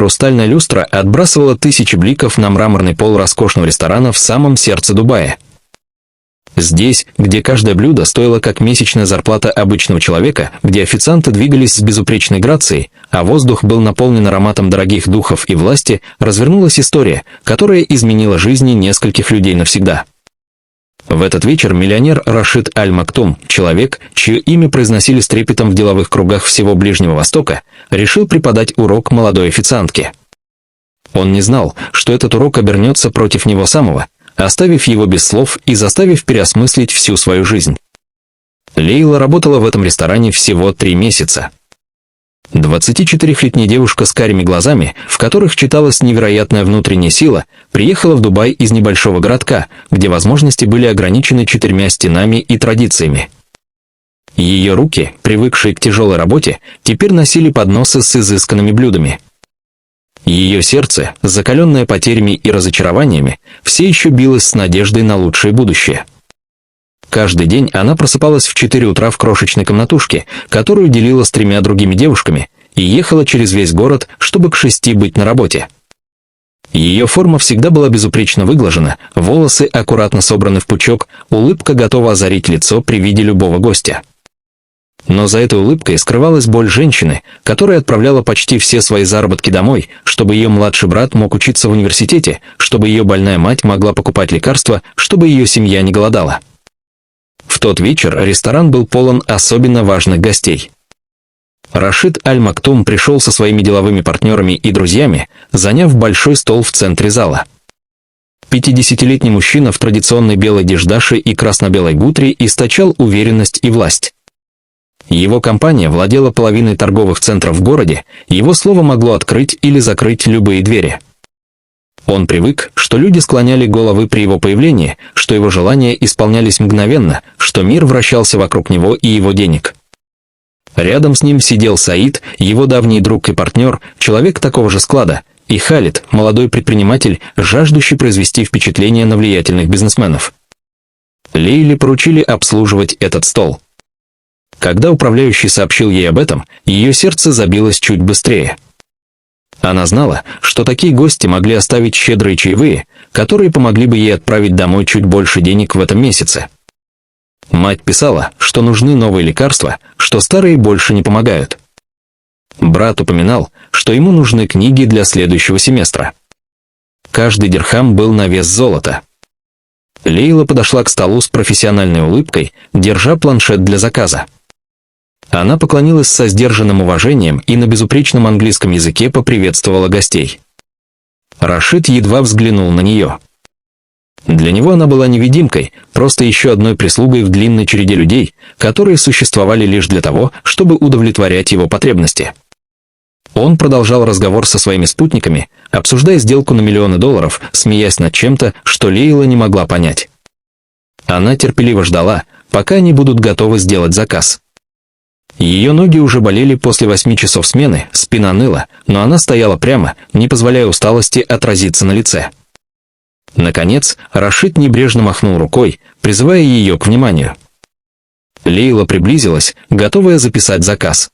Хрустальная люстра отбрасывала тысячи бликов на мраморный пол роскошного ресторана в самом сердце Дубая. Здесь, где каждое блюдо стоило как месячная зарплата обычного человека, где официанты двигались с безупречной грацией, а воздух был наполнен ароматом дорогих духов и власти, развернулась история, которая изменила жизни нескольких людей навсегда. В этот вечер миллионер Рашид Аль-Мактум, человек, чье имя произносили с трепетом в деловых кругах всего Ближнего Востока, решил преподать урок молодой официантке. Он не знал, что этот урок обернется против него самого, оставив его без слов и заставив переосмыслить всю свою жизнь. Лейла работала в этом ресторане всего 3 месяца. 24-летняя девушка с карими глазами, в которых читалась невероятная внутренняя сила, приехала в Дубай из небольшого городка, где возможности были ограничены 4 стенами и традициями. Ее руки, привыкшие к тяжелой работе, теперь носили подносы с изысканными блюдами. Ее сердце, закаленное потерями и разочарованиями, все еще билось с надеждой на лучшее будущее. Каждый день она просыпалась в 4 утра в крошечной комнатушке, которую делила с 3 другими девушками, и ехала через весь город, чтобы к 6 быть на работе. Ее форма всегда была безупречно выглажена, волосы аккуратно собраны в пучок, улыбка готова озарить лицо при виде любого гостя. Но за этой улыбкой скрывалась боль женщины, которая отправляла почти все свои заработки домой, чтобы ее младший брат мог учиться в университете, чтобы ее больная мать могла покупать лекарства, чтобы ее семья не голодала. В тот вечер ресторан был полон особенно важных гостей. Рашид Аль-Мактум пришел со своими деловыми партнерами и друзьями, заняв большой стол в центре зала. 50-летний мужчина в традиционной белой деждаше и красно-белой гутре источал уверенность и власть. Его компания владела половиной торговых центров в городе, его слово могло открыть или закрыть любые двери. Он привык, что люди склоняли головы при его появлении, что его желания исполнялись мгновенно, что мир вращался вокруг него и его денег. Рядом с ним сидел Саид, его давний друг и партнер, человек такого же склада, и Халид, молодой предприниматель, жаждущий произвести впечатление на влиятельных бизнесменов. Лейле поручили обслуживать этот стол. Когда управляющий сообщил ей об этом, ее сердце забилось чуть быстрее. Она знала, что такие гости могли оставить щедрые чаевые, которые помогли бы ей отправить домой чуть больше денег в этом месяце. Мать писала, что нужны новые лекарства, что старые больше не помогают. Брат упоминал, что ему нужны книги для следующего семестра. Каждый дирхам был на вес золота. Лейла подошла к столу с профессиональной улыбкой, держа планшет для заказа. Она поклонилась со сдержанным уважением и на безупречном английском языке поприветствовала гостей. Рашид едва взглянул на нее. Для него она была невидимкой, просто еще одной прислугой в длинной череде людей, которые существовали лишь для того, чтобы удовлетворять его потребности. Он продолжал разговор со своими спутниками, обсуждая сделку на миллионы долларов, смеясь над чем-то, что Лейла не могла понять. Она терпеливо ждала, пока они будут готовы сделать заказ. Ее ноги уже болели после 8 часов смены, спина ныла, но она стояла прямо, не позволяя усталости отразиться на лице. Наконец, Рашид небрежно махнул рукой, призывая ее к вниманию. Лейла приблизилась, готовая записать заказ.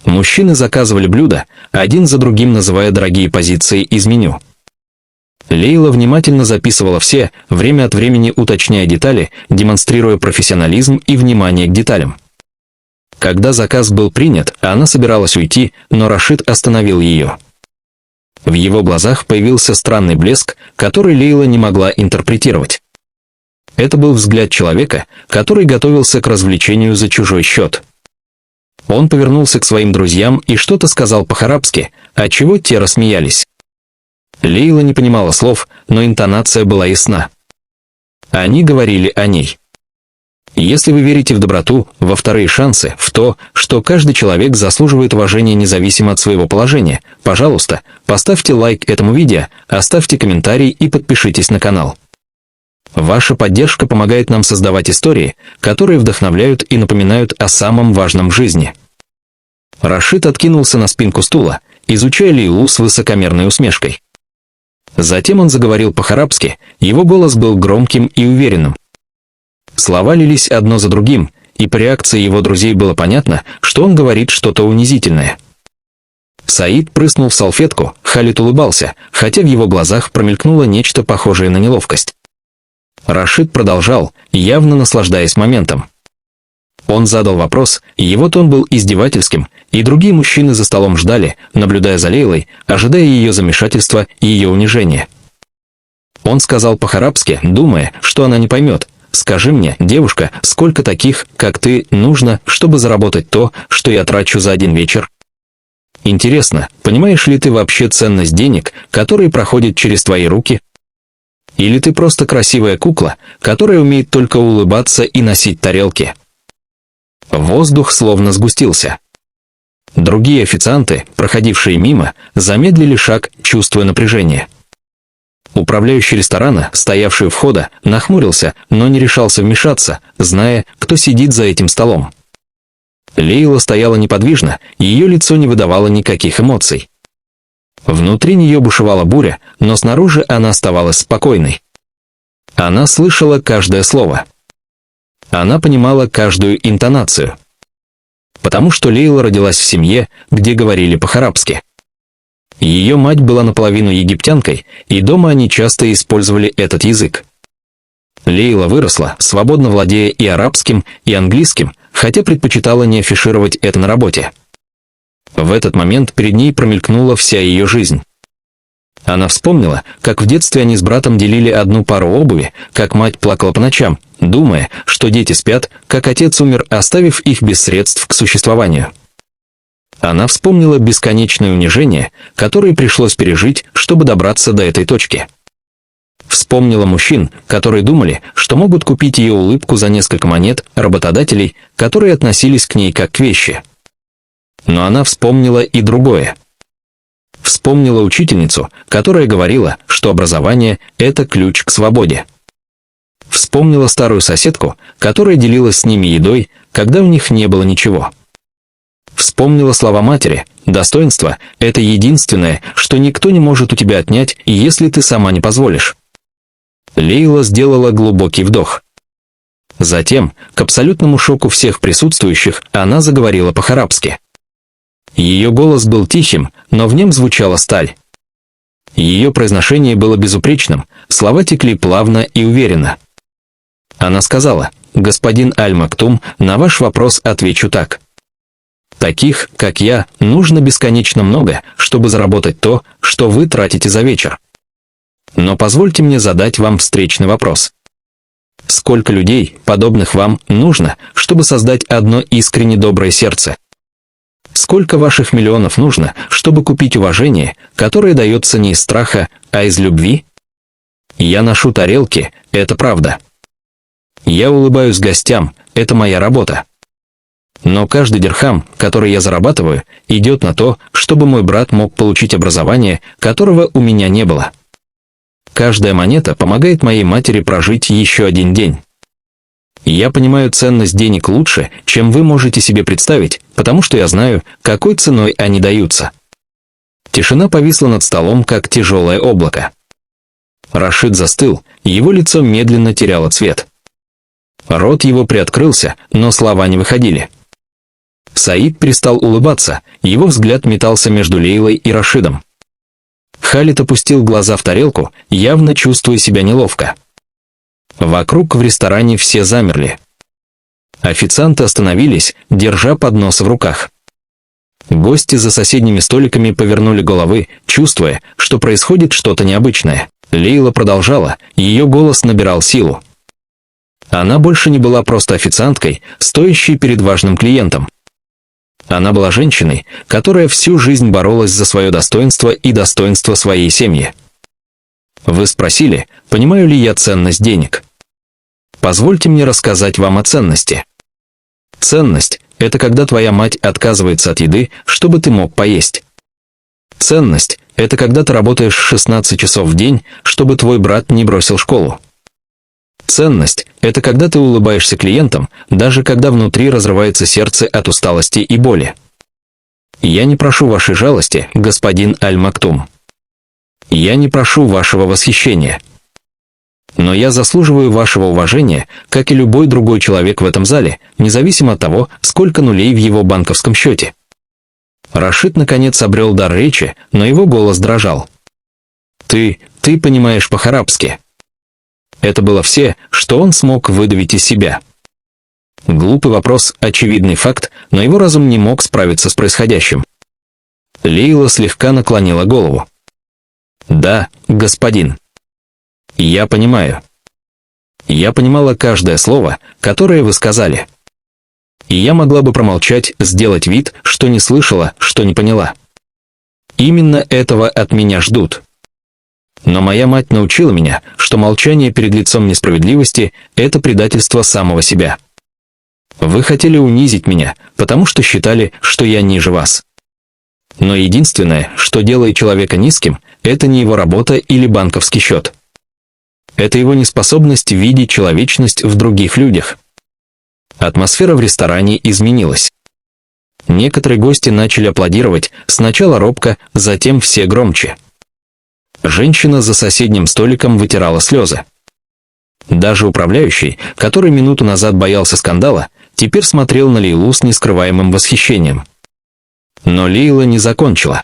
Мужчины заказывали блюда, один за другим называя дорогие позиции из меню. Лейла внимательно записывала все, время от времени уточняя детали, демонстрируя профессионализм и внимание к деталям. Когда заказ был принят, она собиралась уйти, но Рашид остановил ее. В его глазах появился странный блеск, который Лейла не могла интерпретировать. Это был взгляд человека, который готовился к развлечению за чужой счет. Он повернулся к своим друзьям и что-то сказал по-арабски, отчего те рассмеялись. Лейла не понимала слов, но интонация была ясна. Они говорили о ней. Если вы верите в доброту, во вторые шансы, в то, что каждый человек заслуживает уважения независимо от своего положения, пожалуйста, поставьте лайк этому видео, оставьте комментарий и подпишитесь на канал. Ваша поддержка помогает нам создавать истории, которые вдохновляют и напоминают о самом важном в жизни. Рашид откинулся на спинку стула, изучая Лейлу с высокомерной усмешкой. Затем он заговорил по-арабски, его голос был громким и уверенным. Слова лились одно за другим, и по реакции его друзей было понятно, что он говорит что-то унизительное. Саид прыснул в салфетку, Халид улыбался, хотя в его глазах промелькнуло нечто похожее на неловкость. Рашид продолжал, явно наслаждаясь моментом. Он задал вопрос, его тон был издевательским, и другие мужчины за столом ждали, наблюдая за Лейлой, ожидая ее замешательства и ее унижения. Он сказал по-арабски, думая, что она не поймет: «Скажи мне, девушка, сколько таких, как ты, нужно, чтобы заработать то, что я трачу за один вечер? Интересно, понимаешь ли ты вообще ценность денег, которые проходят через твои руки? Или ты просто красивая кукла, которая умеет только улыбаться и носить тарелки?» Воздух словно сгустился. Другие официанты, проходившие мимо, замедлили шаг, чувствуя напряжение. Управляющий ресторана, стоявший у входа, нахмурился, но не решался вмешаться, зная, кто сидит за этим столом. Лейла стояла неподвижно, ее лицо не выдавало никаких эмоций. Внутри нее бушевала буря, но снаружи она оставалась спокойной. Она слышала каждое слово. Она понимала каждую интонацию. Потому что Лейла родилась в семье, где говорили по-арабски. Ее мать была наполовину египтянкой, и дома они часто использовали этот язык. Лейла выросла, свободно владея и арабским, и английским, хотя предпочитала не афишировать это на работе. В этот момент перед ней промелькнула вся ее жизнь. Она вспомнила, как в детстве они с братом делили одну пару обуви, как мать плакала по ночам, думая, что дети спят, как отец умер, оставив их без средств к существованию. Она вспомнила бесконечное унижение, которое пришлось пережить, чтобы добраться до этой точки. Вспомнила мужчин, которые думали, что могут купить ее улыбку за несколько монет, работодателей, которые относились к ней как к вещи. Но она вспомнила и другое. Вспомнила учительницу, которая говорила, что образование – это ключ к свободе. Вспомнила старую соседку, которая делилась с ними едой, когда у них не было ничего. Вспомнила слова матери: «Достоинство – это единственное, что никто не может у тебя отнять, если ты сама не позволишь». Лейла сделала глубокий вдох. Затем, к абсолютному шоку всех присутствующих, она заговорила по-арабски. Ее голос был тихим, но в нем звучала сталь. Ее произношение было безупречным, слова текли плавно и уверенно. Она сказала: «Господин Аль-Мактум, на ваш вопрос отвечу так. Таких, как я, нужно бесконечно много, чтобы заработать то, что вы тратите за вечер. Но позвольте мне задать вам встречный вопрос. Сколько людей, подобных вам, нужно, чтобы создать одно искренне доброе сердце? Сколько ваших миллионов нужно, чтобы купить уважение, которое дается не из страха, а из любви? Я ношу тарелки, это правда. Я улыбаюсь гостям, это моя работа. Но каждый дирхам, который я зарабатываю, идет на то, чтобы мой брат мог получить образование, которого у меня не было. Каждая монета помогает моей матери прожить еще один день. Я понимаю ценность денег лучше, чем вы можете себе представить, потому что я знаю, какой ценой они даются». Тишина повисла над столом, как тяжелое облако. Рашид застыл, его лицо медленно теряло цвет. Рот его приоткрылся, но слова не выходили. Саид перестал улыбаться, его взгляд метался между Лейлой и Рашидом. Халид опустил глаза в тарелку, явно чувствуя себя неловко. Вокруг в ресторане все замерли. Официанты остановились, держа поднос в руках. Гости за соседними столиками повернули головы, чувствуя, что происходит что-то необычное. Лейла продолжала, ее голос набирал силу. Она больше не была просто официанткой, стоящей перед важным клиентом. Она была женщиной, которая всю жизнь боролась за свое достоинство и достоинство своей семьи. Вы спросили, понимаю ли я ценность денег? Позвольте мне рассказать вам о ценности. Ценность – это когда твоя мать отказывается от еды, чтобы ты мог поесть. Ценность – это когда ты работаешь 16 часов в день, чтобы твой брат не бросил школу. Ценность – это когда ты улыбаешься клиентам, даже когда внутри разрывается сердце от усталости и боли. Я не прошу вашей жалости, господин Аль-Мактум. Я не прошу вашего восхищения. Но я заслуживаю вашего уважения, как и любой другой человек в этом зале, независимо от того, сколько нулей в его банковском счете. Рашид наконец обрел дар речи, но его голос дрожал. Ты понимаешь по-арабски». Это было все, что он смог выдавить из себя. Глупый вопрос, очевидный факт, но его разум не мог справиться с происходящим. Лейла слегка наклонила голову. «Да, господин. Я понимаю. Я понимала каждое слово, которое вы сказали. И я могла бы промолчать, сделать вид, что не слышала, что не поняла. Именно этого от меня ждут. Но моя мать научила меня, что молчание перед лицом несправедливости – это предательство самого себя. Вы хотели унизить меня, потому что считали, что я ниже вас. Но единственное, что делает человека низким, это не его работа или банковский счет. Это его неспособность видеть человечность в других людях. Атмосфера в ресторане изменилась. Некоторые гости начали аплодировать, сначала робко, затем все громче. Женщина за соседним столиком вытирала слезы. Даже управляющий, который минуту назад боялся скандала, теперь смотрел на Лейлу с нескрываемым восхищением. Но Лейла не закончила.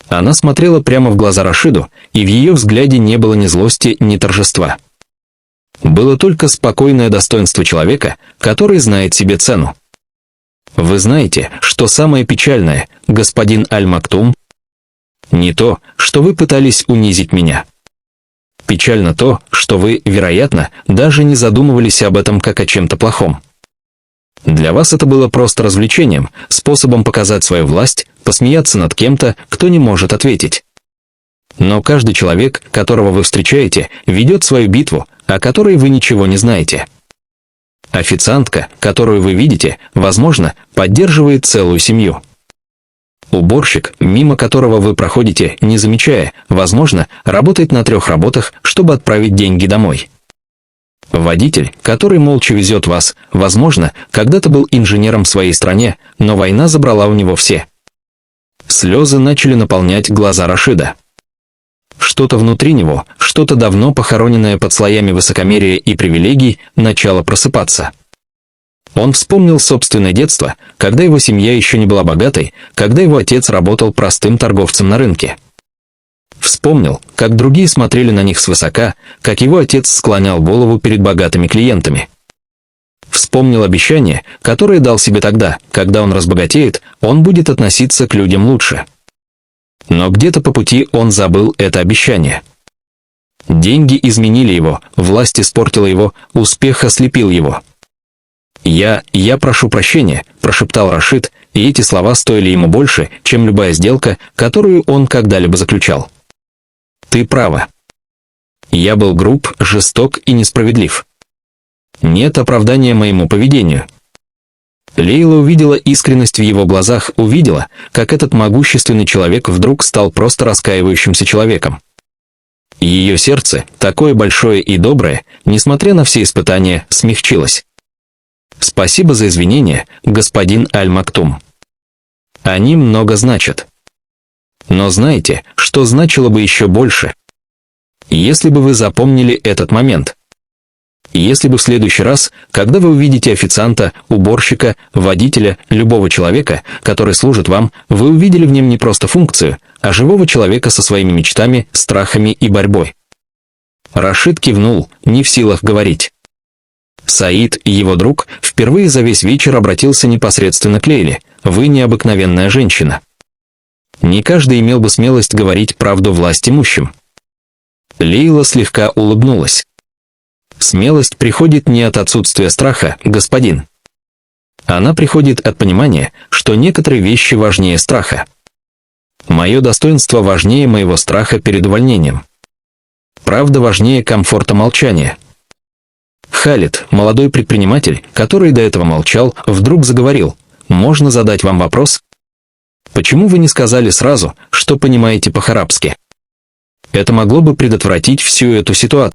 Она смотрела прямо в глаза Рашиду, и в ее взгляде не было ни злости, ни торжества. Было только спокойное достоинство человека, который знает себе цену. «Вы знаете, что самое печальное, господин Аль-Мактум? Не то, что вы пытались унизить меня. Печально то, что вы, вероятно, даже не задумывались об этом как о чем-то плохом. Для вас это было просто развлечением, способом показать свою власть, посмеяться над кем-то, кто не может ответить. Но каждый человек, которого вы встречаете, ведет свою битву, о которой вы ничего не знаете. Официантка, которую вы видите, возможно, поддерживает целую семью. Уборщик, мимо которого вы проходите, не замечая, возможно, работает на 3 работах, чтобы отправить деньги домой. Водитель, который молча везет вас, возможно, когда-то был инженером в своей стране, но война забрала у него все. Слезы начали наполнять глаза Рашида. Что-то внутри него, что-то давно похороненное под слоями высокомерия и привилегий, начало просыпаться. Он вспомнил собственное детство, когда его семья еще не была богатой, когда его отец работал простым торговцем на рынке. Вспомнил, как другие смотрели на них свысока, как его отец склонял голову перед богатыми клиентами. Вспомнил обещание, которое дал себе тогда, когда он разбогатеет, он будет относиться к людям лучше. Но где-то по пути он забыл это обещание. Деньги изменили его, власть испортила его, успех ослепил его. «Я прошу прощения», – прошептал Рашид, и эти слова стоили ему больше, чем любая сделка, которую он когда-либо заключал. «Ты права. Я был груб, жесток и несправедлив. Нет оправдания моему поведению». Лейла увидела искренность в его глазах, увидела, как этот могущественный человек вдруг стал просто раскаивающимся человеком. Ее сердце, такое большое и доброе, несмотря на все испытания, смягчилось. «Спасибо за извинения, господин Аль-Мактум. Они много значат. Но знаете, что значило бы еще больше? Если бы вы запомнили этот момент. Если бы в следующий раз, когда вы увидите официанта, уборщика, водителя, любого человека, который служит вам, вы увидели в нем не просто функцию, а живого человека со своими мечтами, страхами и борьбой». Рашид кивнул, не в силах говорить. Саид, его друг, впервые за весь вечер обратился непосредственно к Лейле. «Вы необыкновенная женщина. Не каждый имел бы смелость говорить правду власть имущим». Лейла слегка улыбнулась. «Смелость приходит не от отсутствия страха, господин. Она приходит от понимания, что некоторые вещи важнее страха. Мое достоинство важнее моего страха перед увольнением. Правда важнее комфорта молчания». Халид, молодой предприниматель, который до этого молчал, вдруг заговорил. «Можно задать вам вопрос? Почему вы не сказали сразу, что понимаете по-арабски? Это могло бы предотвратить всю эту ситуацию».